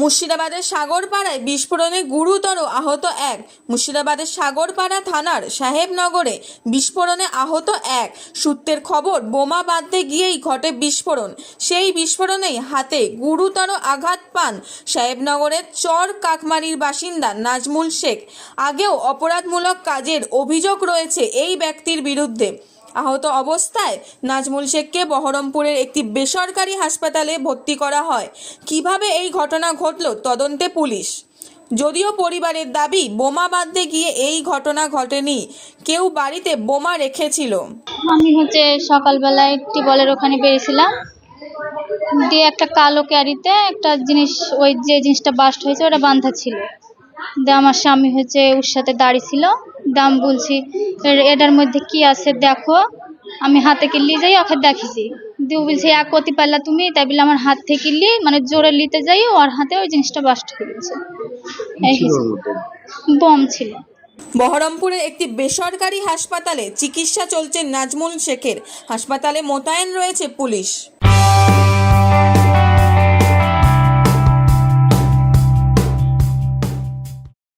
মুর্শিদাবাদের সাগরপাড়ায় বিস্ফোরণে গুরুতর আহত এক। মুর্শিদাবাদের সাগরপাড়া থানার সাহেবনগরে বিস্ফোরণে আহত এক। সূত্রের খবর, বোমা বাঁধতে গিয়েই ঘটে বিস্ফোরণ। সেই বিস্ফোরণেই হাতে গুরুতর আঘাত পান সাহেবনগরের চর কাকমারির বাসিন্দা নাজমুল শেখ। আগেও অপরাধমূলক কাজের অভিযোগ রয়েছে এই ব্যক্তির বিরুদ্ধে। আহত অবস্থায় নাজমুল শেখকে বহরমপুরের একটি বেসরকারি হাসপাতালে ভর্তি করা হয়। কিভাবে এই ঘটনা ঘটল তদন্তে পুলিশ। যদিও পরিবারের দাবি, বোমা বাঁধতে গিয়ে এই ঘটনা ঘটেনি, কেউ বাড়িতে বোমা রেখেছিল। আমি সকালবেলায় টিবলের ওখানে বেরিয়েছিলাম, দিয়ে একটা কালো ক্যারিতে একটা জিনিস, ওই যে জিনিসটা বাস্ট হয়েছে ওটা বাঁধা ছিল। দিয়ে আমার স্বামী ওর সাথে দাঁড়িয়ে ছিল। দাম বলছি, এটার মধ্যে কি আছে দেখো। আমি হাতে কিনলি যাই ওকে দেখেছি, দিয়ে বলছি এক কতি পারলা তুমি, তাই বলে আমার হাত থেকে কিনলি, মানে জোরে নিতে যাই ওর হাতে ওই জিনিসটা বাস্ট হয়ে গেছে। বম ছিল। বহরমপুরের একটি বেসরকারি হাসপাতালে চিকিৎসা চলছে নাজমুল শেখের। হাসপাতালে মোতায়েন রয়েছে পুলিশ।